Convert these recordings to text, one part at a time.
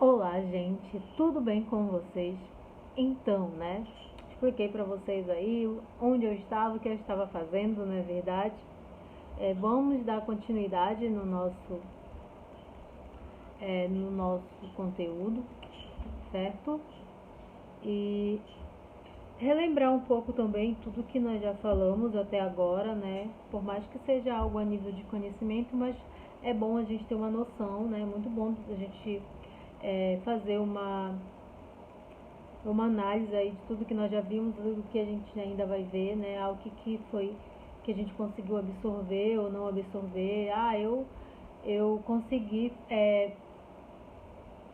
Olá, gente, tudo bem com vocês? Então, né? Expliquei para vocês aí onde eu estava, o que eu estava fazendo, não é verdade? Vamos dar continuidade no nosso conteúdo, certo? E relembrar um pouco também tudo que nós já falamos até agora, né? Por mais que seja algo a nível de conhecimento, mas é bom a gente ter uma noção, né? É muito bom a gente fazer uma análise aí de tudo que nós já vimos, do que a gente ainda vai ver, né? O que foi que a gente conseguiu absorver ou não absorver. Eu consegui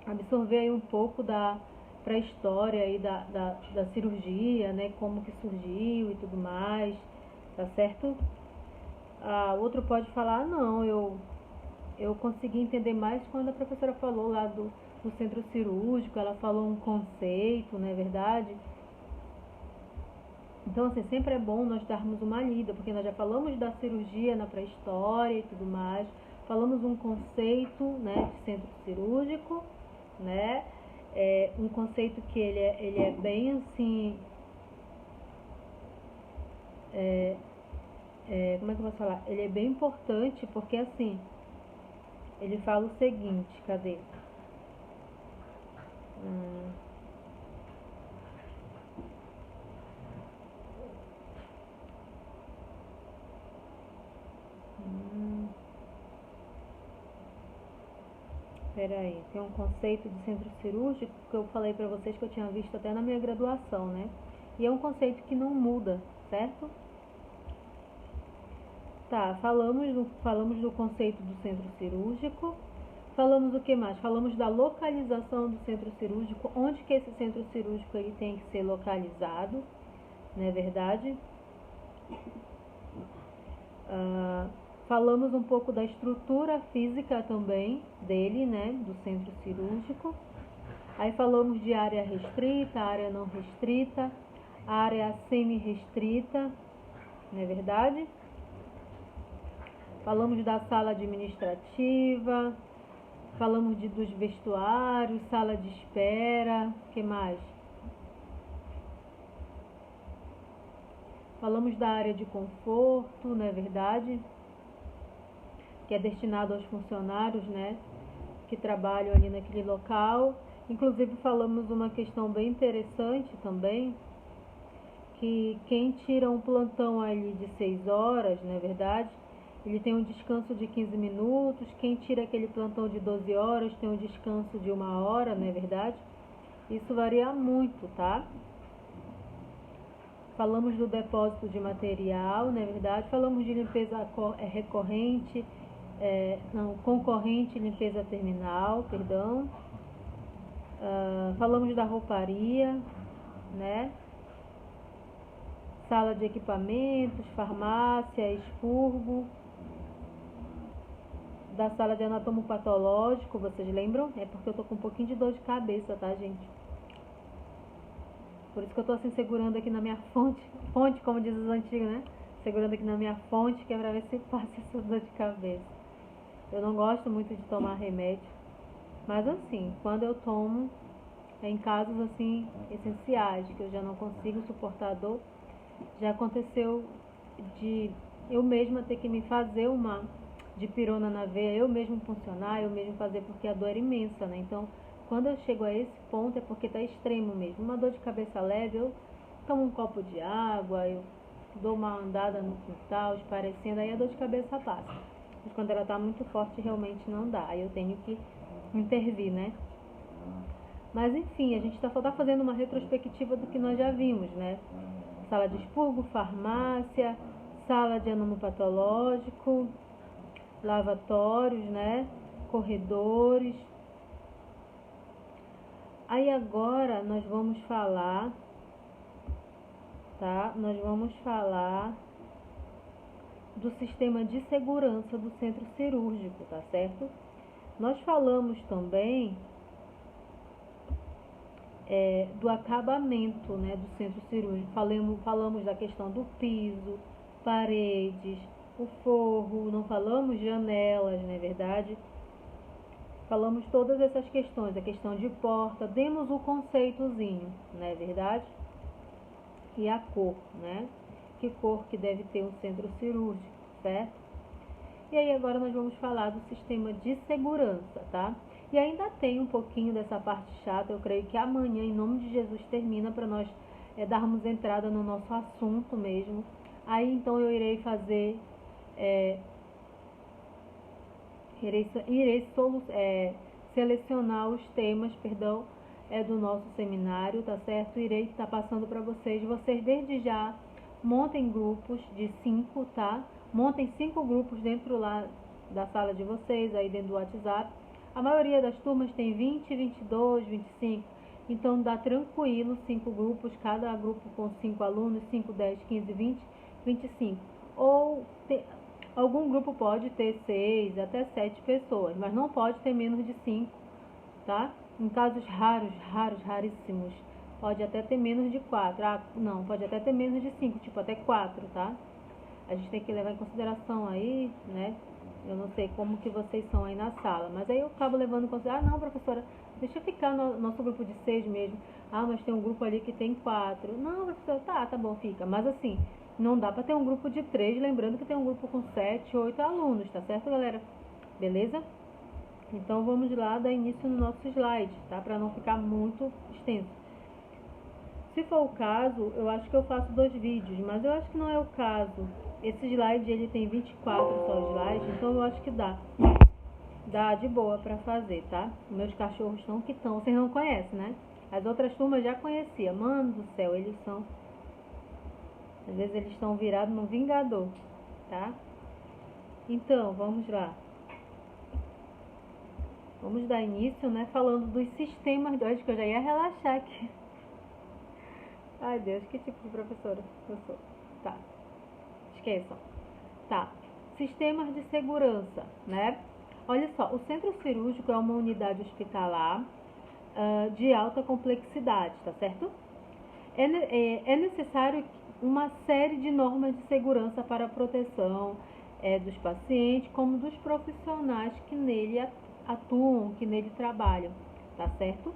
absorver aí um pouco da pré-história aí da cirurgia, né? Como que surgiu e tudo mais, tá certo? Outro pode falar, não, eu consegui entender mais quando a professora falou lá do centro cirúrgico, ela falou um conceito, não é verdade? Então, assim, sempre é bom nós darmos uma lida, porque nós já falamos da cirurgia na pré-história e tudo mais, falamos um conceito, né, de centro cirúrgico, né, um conceito que ele é bem, assim, como é que eu posso falar? Ele é bem importante, porque, assim, ele fala o seguinte, cadê? Peraí, tem um conceito de centro cirúrgico que eu falei pra vocês que eu tinha visto até na minha graduação, né? E é um conceito que não muda, certo? Tá, falamos do conceito do centro cirúrgico. Falamos o que mais? Falamos da localização do centro cirúrgico, onde que esse centro cirúrgico ele tem que ser localizado, não é verdade? Falamos um pouco da estrutura física também dele, né, do centro cirúrgico. Aí falamos de área restrita, área não restrita, área semi-restrita, não é verdade? Falamos da sala administrativa, falamos dos vestuários, sala de espera, o que mais? Falamos da área de conforto, não é verdade? Que é destinado aos funcionários, né, que trabalham ali naquele local. Inclusive falamos uma questão bem interessante também, que quem tira um plantão ali de 6 horas, não é verdade? Ele tem um descanso de 15 minutos, quem tira aquele plantão de 12 horas tem um descanso de 1 hora, não é verdade? Isso varia muito, tá? Falamos do depósito de material, não é verdade? Falamos de limpeza recorrente, concorrente, limpeza terminal, perdão. Falamos da rouparia, né? Sala de equipamentos, farmácia, expurgo. Da sala de anatomopatológico, vocês lembram? É porque eu tô com um pouquinho de dor de cabeça, tá, gente? Por isso que eu tô assim segurando aqui na minha fonte, como diz os antigos, né? Segurando aqui na minha fonte, que é pra ver se passa essa dor de cabeça. Eu não gosto muito de tomar remédio, mas assim, quando eu tomo, é em casos assim essenciais, que eu já não consigo suportar a dor. Já aconteceu de eu mesma ter que me fazer uma dipirona na veia, eu mesmo funcionar, eu mesmo fazer, porque a dor era imensa, né? Então, quando eu chego a esse ponto é porque tá extremo mesmo. Uma dor de cabeça leve, eu tomo um copo de água, eu dou uma andada no quintal, esparecendo, aí a dor de cabeça passa. Mas quando ela tá muito forte, realmente não dá. Aí eu tenho que intervir, né? Mas enfim, a gente só tá fazendo uma retrospectiva do que nós já vimos, né? Sala de expurgo, farmácia, sala de anatomopatológico, lavatórios, né? Corredores. Aí agora nós vamos falar, tá? Nós vamos falar do sistema de segurança do centro cirúrgico, tá certo? Nós falamos também do acabamento, né, do centro cirúrgico. Falamos da questão do piso, paredes, o forro, não falamos janelas, não é verdade? falamos todas essas questões, a questão de porta, demos o conceitozinho, não é verdade? E a cor, né? Que cor que deve ter um centro cirúrgico, certo? E aí agora nós vamos falar do sistema de segurança, tá? E ainda tem um pouquinho dessa parte chata, eu creio que amanhã, em nome de Jesus, termina para nós darmos entrada no nosso assunto mesmo. Aí então eu irei fazer, selecionar os temas, do nosso seminário, tá certo? Irei estar passando para vocês. Vocês desde já montem grupos de 5, tá? Montem 5 grupos dentro lá da sala de vocês, aí dentro do WhatsApp. A maioria das turmas tem 20, 22, 25. Então dá tranquilo, 5 grupos, cada grupo com 5 alunos, 5, 10, 15, 20, 25. Ou algum grupo pode ter 6 até 7 pessoas, mas não pode ter menos de 5, tá? Em casos raríssimos, pode até ter menos de 4. Não, pode até ter menos de 5, tipo até 4, tá? A gente tem que levar em consideração aí, né? Eu não sei como que vocês são aí na sala, mas aí eu acabo levando em consideração, não, professora, deixa ficar no nosso grupo de 6 mesmo. Mas tem um grupo ali que tem 4. Não, professora, tá bom, fica. Mas assim, não dá para ter um grupo de 3, lembrando que tem um grupo com 7, 8 alunos, tá certo, galera? Beleza? Então vamos lá dar início no nosso slide, tá? Para não ficar muito extenso. Se for o caso, eu acho que eu faço 2 vídeos, mas eu acho que não é o caso. Esse slide ele tem 24 só slides, então eu acho que dá de boa para fazer, tá? Meus cachorros estão, vocês não conhecem, né? As outras turmas já conhecia. Mano do céu, eles são, às vezes eles estão virados no Vingador, tá? Então, vamos lá. Vamos dar início, né? Falando dos sistemas. Acho que eu já ia relaxar aqui. Ai, Deus, que tipo de professora eu sou? Tá, esqueçam. Tá, sistemas de segurança, né? Olha só, o centro cirúrgico é uma unidade hospitalar de alta complexidade, tá certo? É necessário uma série de normas de segurança para a proteção dos pacientes, como dos profissionais que nele atuam, que nele trabalham, tá certo?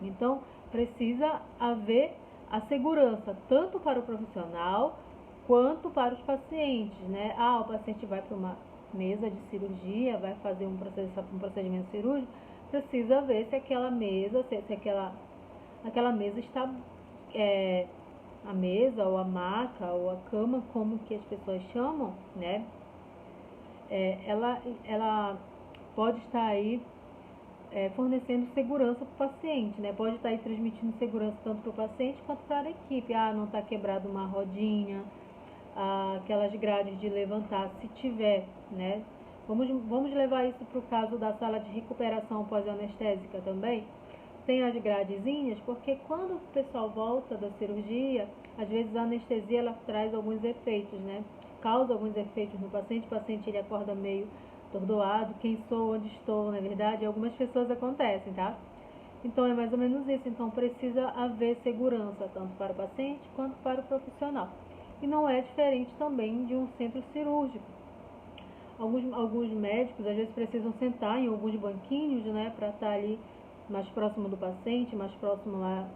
Então, precisa haver a segurança tanto para o profissional quanto para os pacientes, né? O paciente vai para uma mesa de cirurgia, vai fazer um procedimento cirúrgico, precisa ver se aquela mesa, aquela mesa está, a mesa ou a maca ou a cama, como que as pessoas chamam, né? Ela pode estar aí fornecendo segurança para o paciente, né? Pode estar aí transmitindo segurança tanto para o paciente quanto para a equipe. Não está quebrado uma rodinha, aquelas grades de levantar, se tiver, né? Vamos levar isso para o caso da sala de recuperação pós-anestésica também. Tem as gradezinhas, porque quando o pessoal volta da cirurgia, às vezes a anestesia ela traz alguns efeitos, né? Causa alguns efeitos no paciente, o paciente ele acorda meio atordoado, quem sou, onde estou, na verdade, algumas pessoas acontecem, tá? Então é mais ou menos isso, então precisa haver segurança tanto para o paciente quanto para o profissional. E não é diferente também de um centro cirúrgico. Alguns médicos às vezes precisam sentar em alguns banquinhos, né, para estar ali mais próximo do paciente, mais próximo lá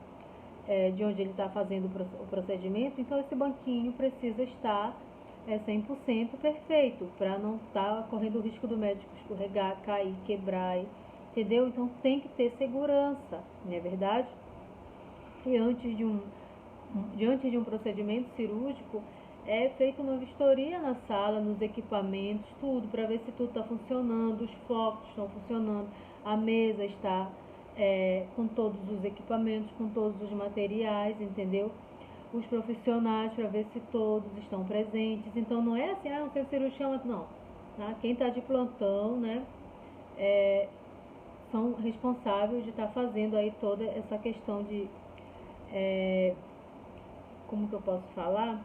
de onde ele está fazendo o procedimento. Então esse banquinho precisa estar 100% perfeito, para não estar correndo o risco do médico escorregar, cair, quebrar, entendeu? Então tem que ter segurança, não é verdade? E antes de um procedimento cirúrgico, é feita uma vistoria na sala, nos equipamentos, tudo, para ver se tudo está funcionando, os focos estão funcionando, a mesa está com todos os equipamentos, com todos os materiais, entendeu? Os profissionais, para ver se todos estão presentes. Então não é assim, não sei cirurgião, não. Tá? Quem está de plantão, né, são responsáveis de estar fazendo aí toda essa questão de, como que eu posso falar?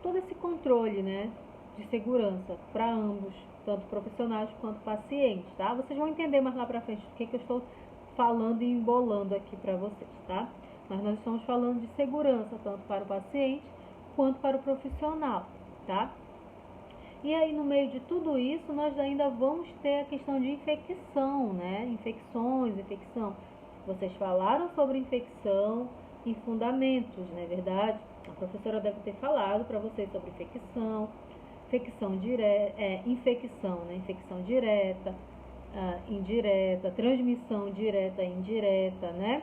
Todo esse controle, né, de segurança para ambos, tanto profissionais quanto pacientes, tá? Vocês vão entender mais lá para frente o que eu estou falando e embolando aqui para vocês, tá? Mas nós estamos falando de segurança tanto para o paciente quanto para o profissional, tá? E aí, no meio de tudo isso, nós ainda vamos ter a questão de infecção, né? Infecções, infecção. Vocês falaram sobre infecção em fundamentos, não é verdade? A professora deve ter falado para vocês sobre infecção, infecção direta, infecção, né? Infecção direta, indireta, transmissão direta e indireta, né?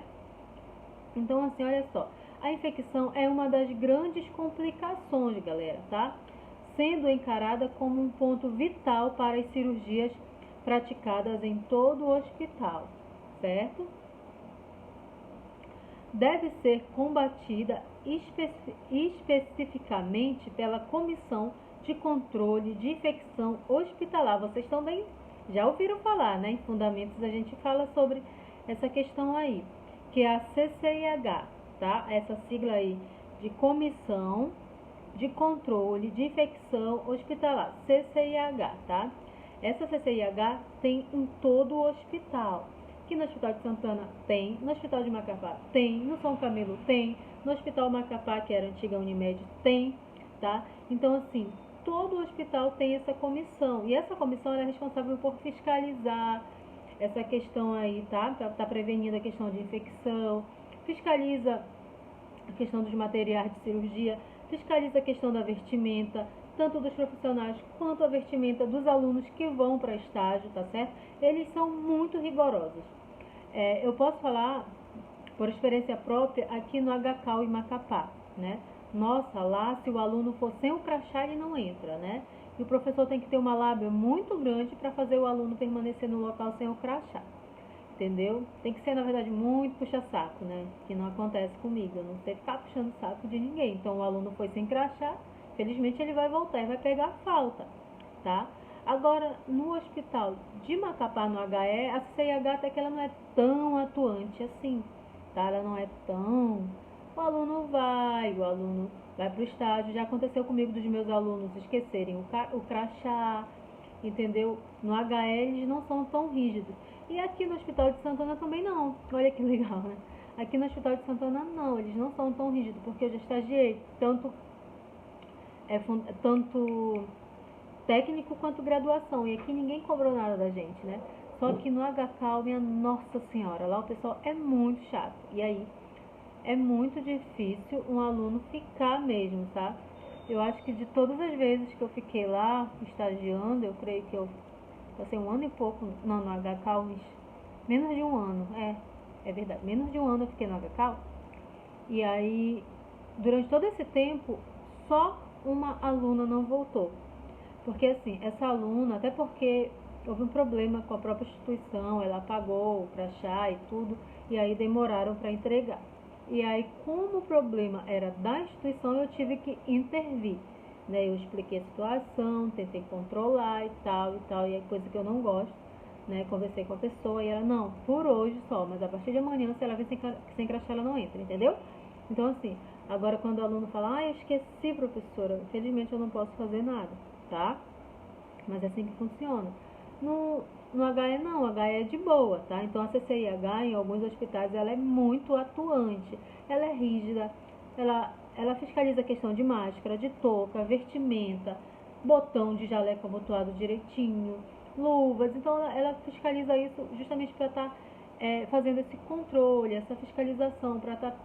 Então, assim, olha só, a infecção é uma das grandes complicações, galera, tá? Sendo encarada como um ponto vital para as cirurgias praticadas em todo o hospital, certo? Deve ser combatida especificamente pela Comissão de Controle de Infecção Hospitalar. Vocês também já ouviram falar, né? Em Fundamentos a gente fala sobre essa questão aí, que é a CCIH, tá? Essa sigla aí de Comissão de Controle de Infecção Hospitalar, CCIH, tá? Essa CCIH tem em todo o hospital. Aqui no Hospital de Santana tem, no Hospital de Macapá tem, no São Camilo tem, no Hospital Macapá, que era a antiga Unimed, tem, tá? Então, assim, todo hospital tem essa comissão. E essa comissão é responsável por fiscalizar essa questão aí, tá? Tá prevenindo a questão de infecção, fiscaliza a questão dos materiais de cirurgia, fiscaliza a questão da vestimenta, tanto dos profissionais quanto a vestimenta dos alunos que vão para estágio, tá certo? Eles são muito rigorosos. Eu posso falar por experiência própria aqui no HCAL e Macapá, né? Nossa, lá se o aluno for sem o crachá, ele não entra, né? E o professor tem que ter uma lábia muito grande para fazer o aluno permanecer no local sem o crachá, entendeu? Tem que ser, na verdade, muito puxa-saco, né? Que não acontece comigo, eu não sei ficar puxando saco de ninguém. Então, o aluno foi sem crachá, felizmente ele vai voltar e vai pegar a falta, tá? Agora, no hospital de Macapá, no HE, a CIH até que ela não é tão atuante assim, tá? Ela não é tão... O aluno vai para o estágio. Já aconteceu comigo dos meus alunos esquecerem o crachá, entendeu? No HE eles não são tão rígidos. E aqui no Hospital de Santana também não. Olha que legal, né? Aqui no Hospital de Santana não, eles não são tão rígidos, porque eu já estagiei tanto técnico quanto graduação. E aqui ninguém cobrou nada da gente, né? Só que no HCAL, minha nossa senhora, lá o pessoal é muito chato. E aí é muito difícil um aluno ficar mesmo, tá? Eu acho que de todas as vezes que eu fiquei lá estagiando, eu creio que eu passei um ano e pouco, não, no HCAL, menos de um ano, é verdade, menos de um ano eu fiquei no HCAL. E aí, durante todo esse tempo, só uma aluna não voltou. Porque assim, essa aluna, até porque houve um problema com a própria instituição, ela pagou o crachá e tudo, e aí demoraram para entregar. E aí, como o problema era da instituição, eu tive que intervir, né? Eu expliquei a situação, tentei controlar e tal, e é coisa que eu não gosto, né? Conversei com a pessoa e ela, não, por hoje só, mas a partir de amanhã, se ela vir sem crachá, ela não entra, entendeu? Então, assim, agora quando o aluno fala, eu esqueci, professora, infelizmente eu não posso fazer nada, tá? Mas é assim que funciona. No HE não, o HE é de boa, tá? Então a CCIH em alguns hospitais ela é muito atuante, ela é rígida, ela fiscaliza a questão de máscara, de touca, vestimenta, botão de jaleco abotoado direitinho, luvas. Então ela fiscaliza isso justamente para estar fazendo esse controle, essa fiscalização, para estar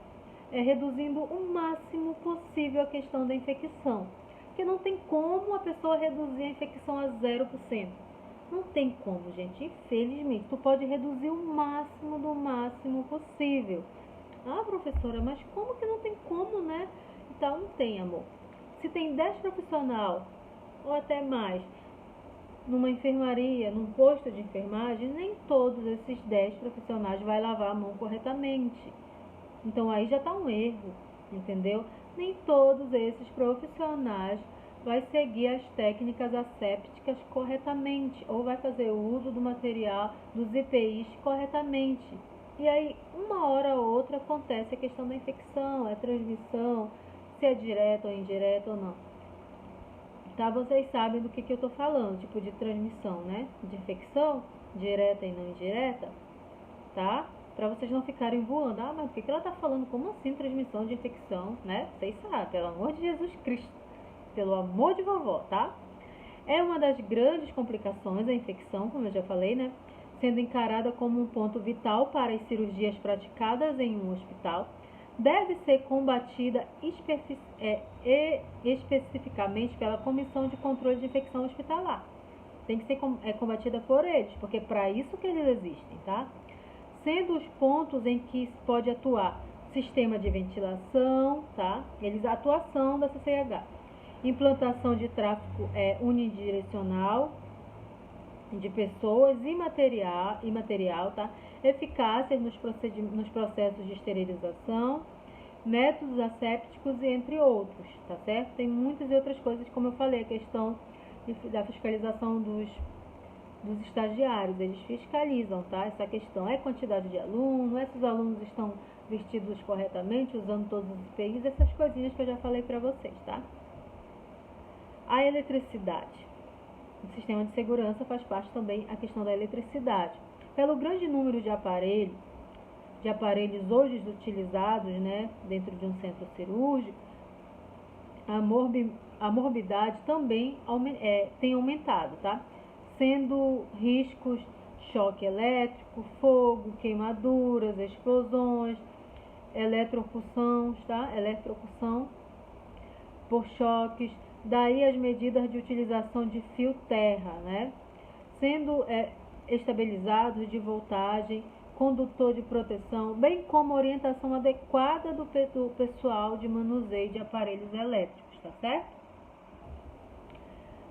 reduzindo o máximo possível a questão da infecção. Porque não tem como a pessoa reduzir a infecção a 0%. Não tem como, gente. Infelizmente, tu pode reduzir o máximo do máximo possível. Ah, professora, mas como que não tem como, né? Então, não tem, amor. Se tem 10 profissionais, ou até mais, numa enfermaria, num posto de enfermagem, nem todos esses 10 profissionais vai lavar a mão corretamente. Então, aí já está um erro, entendeu? Nem todos esses profissionais vai seguir as técnicas assépticas corretamente ou vai fazer uso do material dos EPIs corretamente. E aí, uma hora ou outra, acontece a questão da infecção, a transmissão, se é direta ou indireta ou não. Tá? Vocês sabem do que eu estou falando, tipo de transmissão, né? De infecção, direta e não indireta, tá? Para vocês não ficarem voando. Ah, mas por que ela está falando? Como assim transmissão de infecção, né? Vocês sabem, pelo amor de Jesus Cristo. Pelo amor de vovó, tá? É uma das grandes complicações a infecção, como eu já falei, né? Sendo encarada como um ponto vital para as cirurgias praticadas em um hospital, deve ser combatida especificamente pela Comissão de Controle de Infecção Hospitalar. Tem que ser combatida por eles, porque é para isso que eles existem, tá? Sendo os pontos em que se pode atuar sistema de ventilação, tá? A atuação da CCH, implantação de tráfego unidirecional de pessoas e material, tá? Eficácias nos processos de esterilização, métodos assépticos e entre outros, tá certo? Tem muitas e outras coisas, como eu falei, a questão da fiscalização dos estagiários, eles fiscalizam, tá? Essa questão é quantidade de alunos, se os alunos estão vestidos corretamente, usando todos os EPIs, essas coisinhas que eu já falei para vocês, tá? A eletricidade. O sistema de segurança faz parte também a questão da eletricidade. Pelo grande número de aparelhos hoje utilizados, né, dentro de um centro cirúrgico, a morbidade também tem aumentado, tá? Sendo riscos choque elétrico, fogo, queimaduras, explosões, eletrocução, tá? Eletrocução por choques, daí as medidas de utilização de fio terra, né? Sendo estabilizados de voltagem, condutor de proteção, bem como orientação adequada do pessoal de manuseio de aparelhos elétricos, tá certo?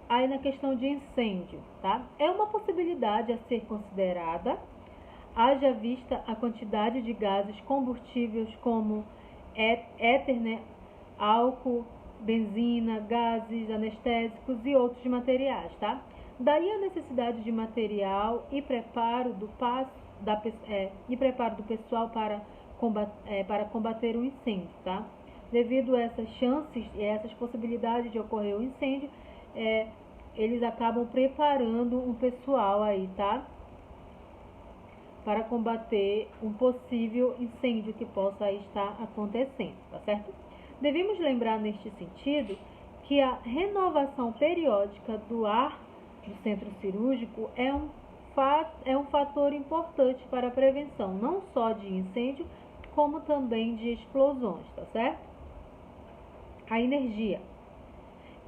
Aí na questão de incêndio, tá? É uma possibilidade a ser considerada, haja vista a quantidade de gases combustíveis como éter, né? Álcool, benzina, gases anestésicos e outros materiais, tá? Daí a necessidade de material e preparo do pessoal para combater o incêndio, tá? Devido a essas chances e essas possibilidades de ocorrer o incêndio, eles acabam preparando um pessoal aí, tá? Para combater um possível incêndio que possa estar acontecendo, tá certo? Devemos lembrar neste sentido que a renovação periódica do ar do centro cirúrgico é um fator importante para a prevenção, não só de incêndio, como também de explosões, tá certo? A energia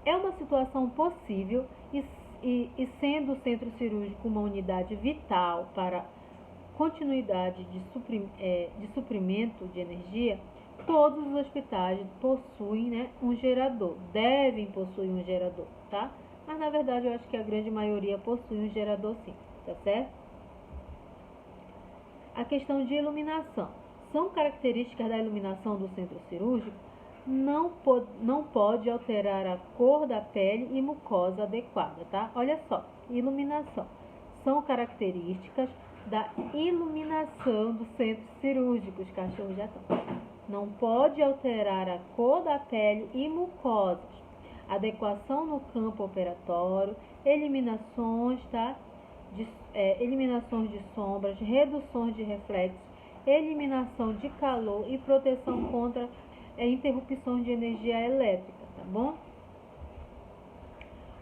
é uma situação possível e sendo o centro cirúrgico uma unidade vital para continuidade de suprimento de energia, todos os hospitais possuem, né, um gerador, devem possuir um gerador, tá? Mas na verdade eu acho que a grande maioria possui um gerador sim, tá certo? A questão de iluminação. São características da iluminação do centro cirúrgico, não pode alterar a cor da pele e mucosa adequada, tá? Olha só, iluminação. São características da iluminação do centro cirúrgico, os cachorros já estão. Não pode alterar a cor da pele e mucosas. Adequação no campo operatório, eliminações, tá? Eliminações de sombras, reduções de reflexos, eliminação de calor e proteção contra interrupções de energia elétrica, tá bom?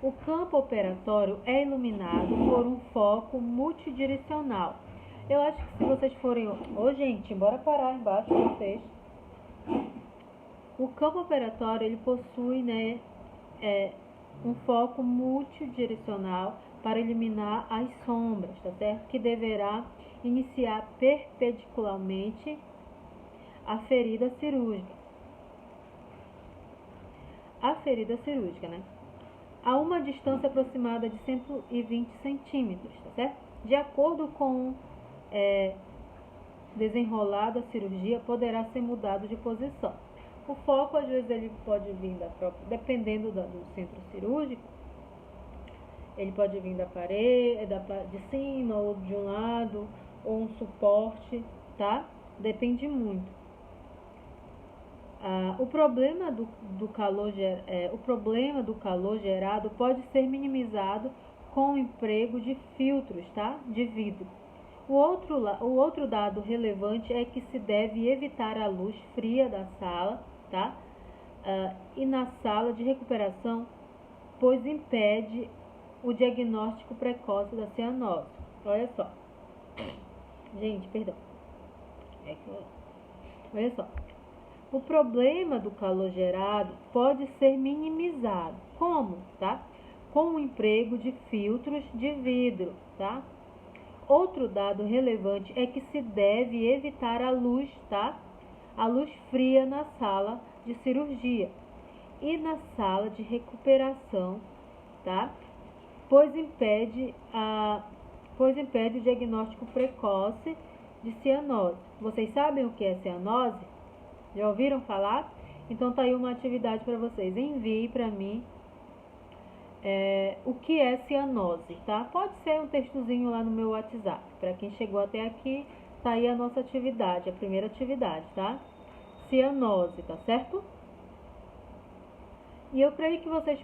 O campo operatório é iluminado por um foco multidirecional. Eu acho que se vocês forem... gente, bora parar embaixo com vocês. O campo operatório, ele possui, né, um foco multidirecional para eliminar as sombras, tá certo? Que deverá iniciar perpendicularmente a ferida cirúrgica. Né? A uma distância aproximada de 120 centímetros, tá certo? De acordo com desenrolar da cirurgia, poderá ser mudado de posição. O foco, às vezes, ele pode vir da própria, dependendo do centro cirúrgico, ele pode vir da parede, de cima, ou de um lado, ou um suporte, tá? Depende muito. O problema do calor gerado pode ser minimizado com o emprego de filtros, tá? De vidro. O outro dado relevante é que se deve evitar a luz fria da sala, tá? E na sala de recuperação, pois impede o diagnóstico precoce da cianose. Olha só. Gente, perdão. Olha só. O problema do calor gerado pode ser minimizado. Como? Tá? Com o emprego de filtros de vidro, tá? Outro dado relevante é que se deve evitar a luz, tá? A luz fria na sala de cirurgia e na sala de recuperação, tá? Pois impede o diagnóstico precoce de cianose. Vocês sabem o que é cianose? Já ouviram falar? Então tá aí uma atividade para vocês. Envie para mim o que é cianose, tá? Pode ser um textozinho lá no meu WhatsApp. Para quem chegou até aqui, tá aí a nossa atividade, a primeira atividade, tá? Cianose, tá certo? E eu creio que vocês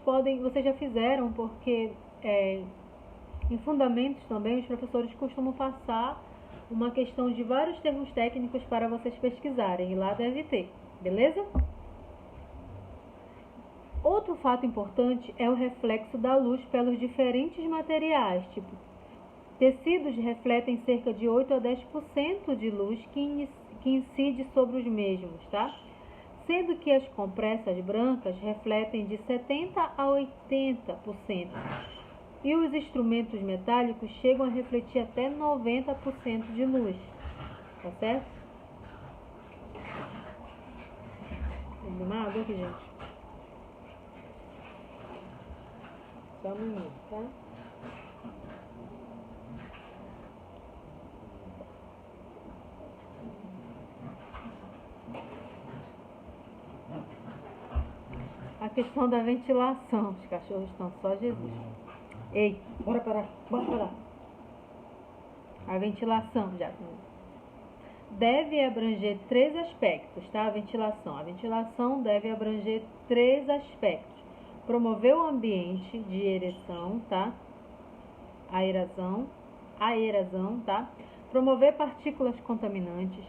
já fizeram, porque em fundamentos também os professores costumam passar uma questão de vários termos técnicos para vocês pesquisarem, e lá deve ter, beleza? Outro fato importante é o reflexo da luz pelos diferentes materiais, tipo, tecidos refletem cerca de 8 a 10% de luz que incide sobre os mesmos, tá? Sendo que as compressas brancas refletem de 70 a 80%. E os instrumentos metálicos chegam a refletir até 90% de luz. Tá certo? Vou tomar água aqui, gente. Só um minuto, tá? A questão da ventilação. Os cachorros estão só Jesus. Ei, bora parar. A ventilação, já. Deve abranger 3 aspectos, tá? A ventilação deve abranger 3 aspectos. Promover o ambiente de ereção, tá? Aeração, tá? Promover partículas contaminantes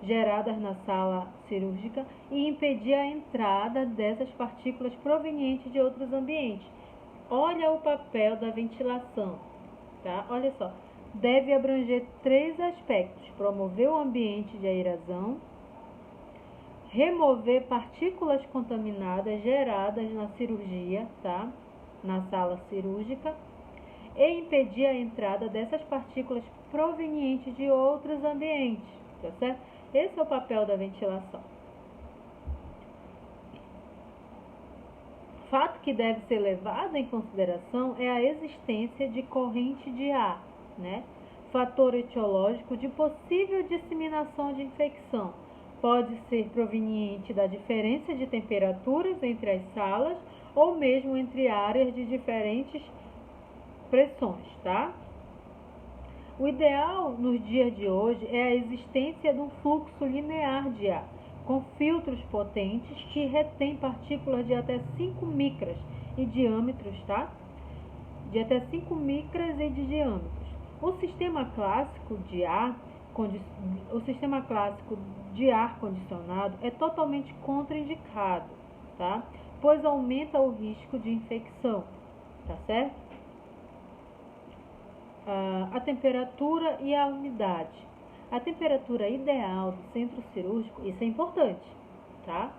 geradas na sala cirúrgica e impedir a entrada dessas partículas provenientes de outros ambientes. Olha o papel da ventilação, tá? Olha só. Deve abranger 3 aspectos: promover o ambiente de aeração, remover partículas contaminadas geradas na cirurgia, tá? Na sala cirúrgica, e impedir a entrada dessas partículas provenientes de outros ambientes, tá certo? Esse é o papel da ventilação. Fato que deve ser levado em consideração é a existência de corrente de ar, né? Fator etiológico de possível disseminação de infecção. Pode ser proveniente da diferença de temperaturas entre as salas ou mesmo entre áreas de diferentes pressões, tá? O ideal nos dias de hoje é a existência de um fluxo linear de ar, com filtros potentes que retêm partículas de até 5 micras em diâmetros, tá? De até 5 micras e de diâmetros. O sistema clássico de ar condicionado é totalmente contraindicado, tá? Pois aumenta o risco de infecção, tá certo? A temperatura e a umidade. A temperatura ideal do centro cirúrgico, isso é importante, tá?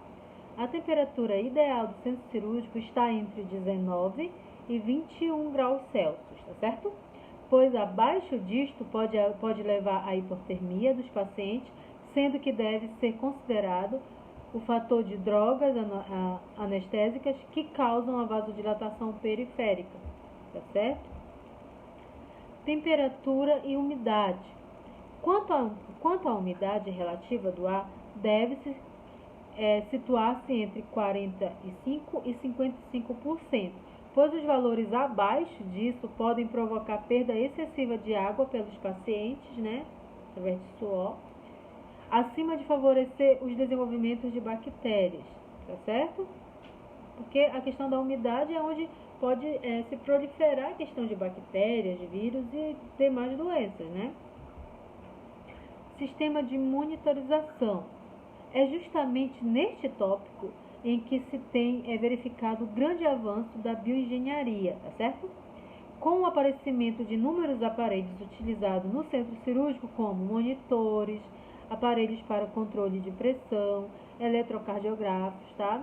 A temperatura ideal do centro cirúrgico está entre 19 e 21 graus Celsius, tá certo? Pois abaixo disto pode levar à hipotermia dos pacientes, sendo que deve ser considerado o fator de drogas anestésicas que causam a vasodilatação periférica, tá certo? Temperatura e umidade. Quanto à umidade relativa do ar, deve-se situar-se entre 45% e 55%, pois os valores abaixo disso podem provocar perda excessiva de água pelos pacientes, né, através de suor, acima de favorecer os desenvolvimentos de bactérias, tá certo? Porque a questão da umidade é onde pode se proliferar a questão de bactérias, de vírus e demais doenças, né? Sistema de monitorização. É justamente neste tópico em que se tem verificado o grande avanço da bioengenharia, tá certo? Com o aparecimento de inúmeros aparelhos utilizados no centro cirúrgico, como monitores, aparelhos para controle de pressão, eletrocardiográficos, tá?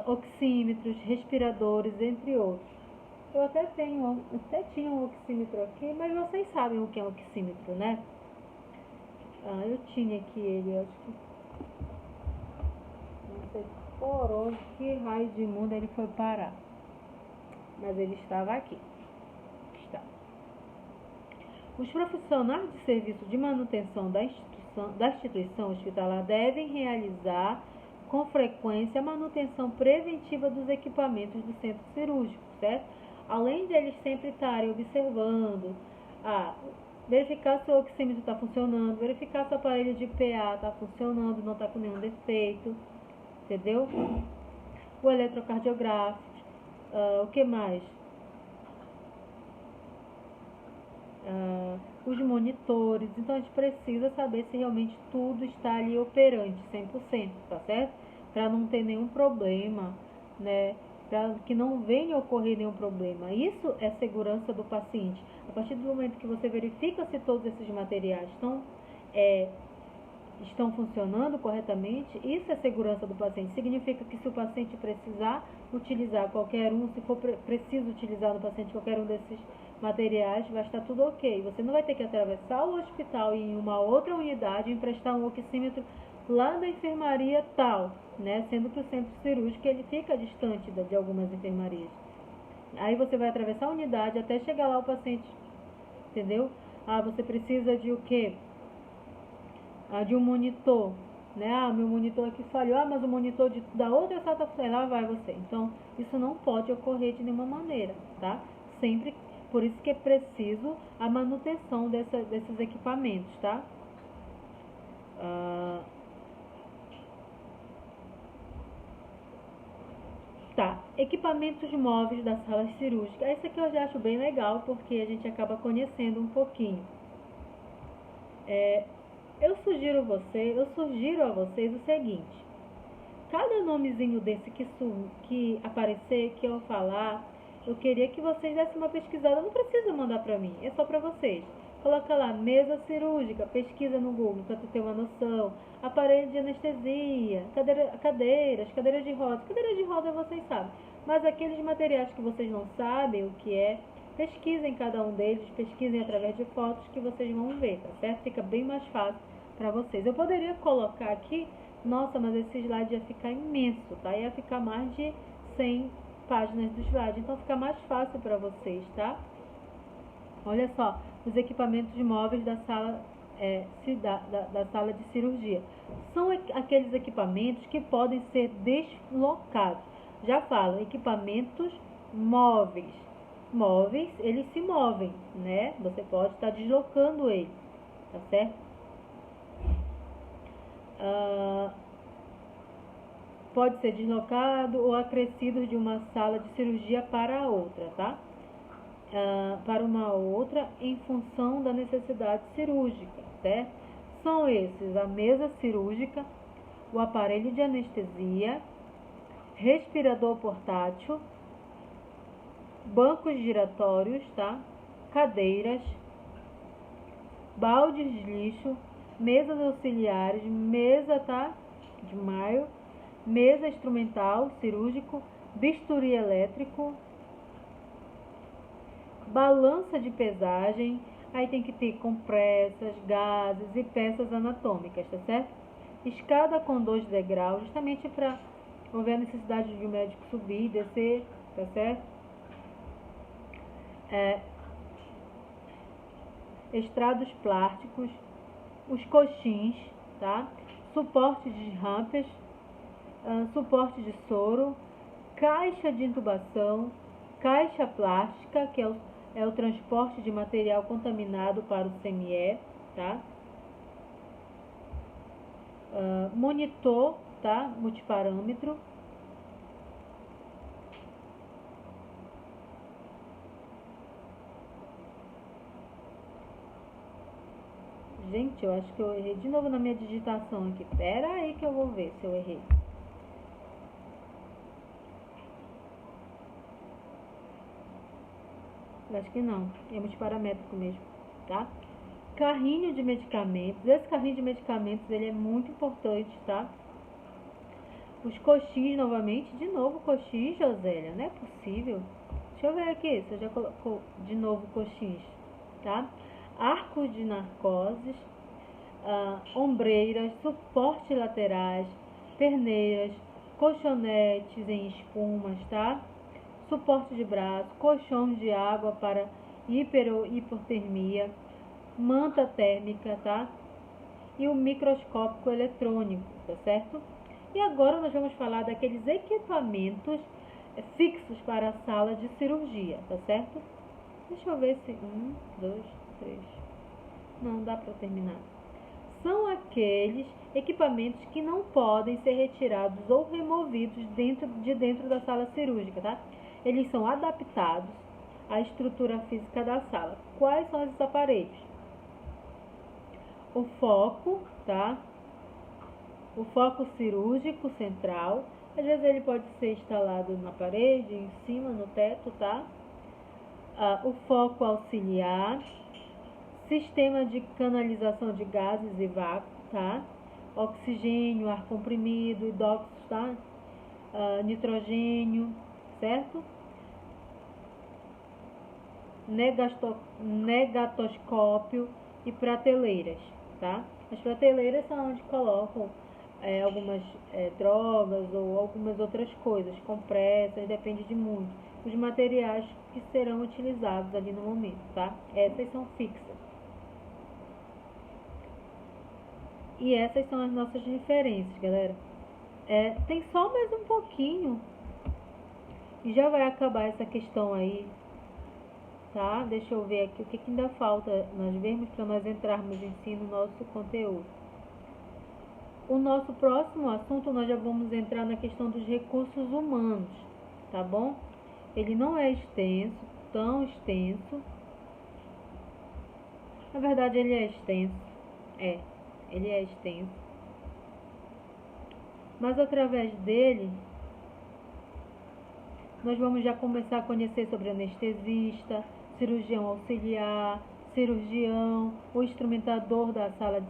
Oxímetros, respiradores, entre outros. Eu até tinha um oxímetro aqui, mas vocês sabem o que é um oxímetro, né? Eu tinha aqui ele, acho que não sei por onde, que raio de mundo ele foi parar. Mas ele estava aqui. Está. Os profissionais de serviço de manutenção da instituição hospitalar devem realizar com frequência a manutenção preventiva dos equipamentos do centro cirúrgico, certo? Além de eles sempre estarem observando, verificar se o oxímetro está funcionando, verificar se o aparelho de PA está funcionando, não está com nenhum defeito, entendeu? O eletrocardiográfico, o que mais? Os monitores. Então a gente precisa saber se realmente tudo está ali operante 100%, tá certo? Para não ter nenhum problema, né? Para que não venha a ocorrer nenhum problema. Isso é segurança do paciente. A partir do momento que você verifica se todos esses materiais estão funcionando corretamente, isso é segurança do paciente. Significa que se o paciente precisar utilizar qualquer um, se for preciso utilizar no paciente qualquer um desses materiais, vai estar tudo ok. Você não vai ter que atravessar o hospital e ir em uma outra unidade e emprestar um oxímetro lá da enfermaria tal, né? Sendo que o centro cirúrgico ele fica distante de algumas enfermarias. Aí você vai atravessar a unidade até chegar lá o paciente, entendeu? Você precisa de o quê? De um monitor, né? Meu monitor aqui falhou, mas o monitor da outra sala está funcionando, lá vai você. Então, isso não pode ocorrer de nenhuma maneira, tá? Sempre, por isso que é preciso a manutenção desses equipamentos, tá? Equipamentos móveis da sala cirúrgica. Esse aqui eu já acho bem legal, porque a gente acaba conhecendo um pouquinho. Eu sugiro a vocês o seguinte: cada nomezinho desse que aparecer, que eu falar, eu queria que vocês dessem uma pesquisada. Não precisa mandar para mim, é só para vocês. Coloca lá, mesa cirúrgica, pesquisa no Google para tu ter uma noção. Aparelho de anestesia, cadeiras de roda. Cadeiras de roda vocês sabem. Mas aqueles materiais que vocês não sabem o que é, pesquisem cada um deles, pesquisem através de fotos que vocês vão ver, tá certo? Fica bem mais fácil para vocês. Eu poderia colocar aqui, nossa, mas esse slide ia ficar imenso, tá? Ia ficar mais de 100 páginas do slide, então fica mais fácil para vocês, tá? Olha só, os equipamentos móveis da sala, da sala de cirurgia. São aqueles equipamentos que podem ser deslocados. Já falo, equipamentos móveis. Móveis, eles se movem, né? Você pode estar deslocando ele, tá certo? Pode ser deslocado ou acrescido de uma sala de cirurgia para a outra, tá? Para uma outra em função da necessidade cirúrgica, certo? São esses: a mesa cirúrgica, o aparelho de anestesia, respirador portátil, bancos giratórios, tá? Cadeiras, baldes de lixo, mesas auxiliares, mesa, tá? De maio, mesa instrumental cirúrgico, bisturi elétrico, balança de pesagem. Aí tem que ter compressas, gases e peças anatômicas, tá certo? Escada com 2 degraus, justamente para houver a necessidade de o médico subir e descer, tá certo? Estrados plásticos, os coxins, tá? Suporte de rampas, suporte de soro, caixa de intubação, caixa plástica, que é o transporte de material contaminado para o CME, tá? Monitor, tá? Multiparâmetro. Gente, eu acho que eu errei de novo na minha digitação aqui. Pera aí que eu vou ver se eu errei. Eu acho que não, é multiparamétrico mesmo, tá? Carrinho de medicamentos. Esse carrinho de medicamentos, ele é muito importante, tá? Os coxins novamente. De novo coxins, Josélia, não é possível. Deixa eu ver aqui se eu já colocou de novo coxins, tá? Arcos de narcoses, ombreiras, suportes laterais, perneiras, colchonetes em espumas, tá? Suporte de braço, colchões de água para hiper ou hipotermia, manta térmica, tá? E o microscópio eletrônico, tá certo? E agora nós vamos falar daqueles equipamentos fixos para a sala de cirurgia, tá certo? Deixa eu ver se... 2, 3... Não dá para terminar. São aqueles equipamentos que não podem ser retirados ou removidos dentro da sala cirúrgica, tá? Eles são adaptados à estrutura física da sala. Quais são esses aparelhos? O foco, tá? O foco cirúrgico central. Às vezes ele pode ser instalado na parede, em cima, no teto, tá? O foco auxiliar. Sistema de canalização de gases e vácuo, tá? Oxigênio, ar comprimido, hidróxido, tá? Nitrogênio, certo? Negatoscópio e prateleiras, tá? As prateleiras são onde colocam algumas drogas ou algumas outras coisas, compressas, depende de muito. Os materiais que serão utilizados ali no momento, tá? Essas são fixas. E essas são as nossas referências, galera. Tem só mais um pouquinho e já vai acabar essa questão aí, tá? Deixa eu ver aqui o que ainda falta nós vermos para nós entrarmos em si no nosso conteúdo. O nosso próximo assunto nós já vamos entrar na questão dos recursos humanos, tá bom? Ele não é extenso, tão extenso. Na verdade ele é extenso, ele é extenso. Mas através dele, nós vamos já começar a conhecer sobre anestesista, cirurgião auxiliar, cirurgião, o instrumentador da sala de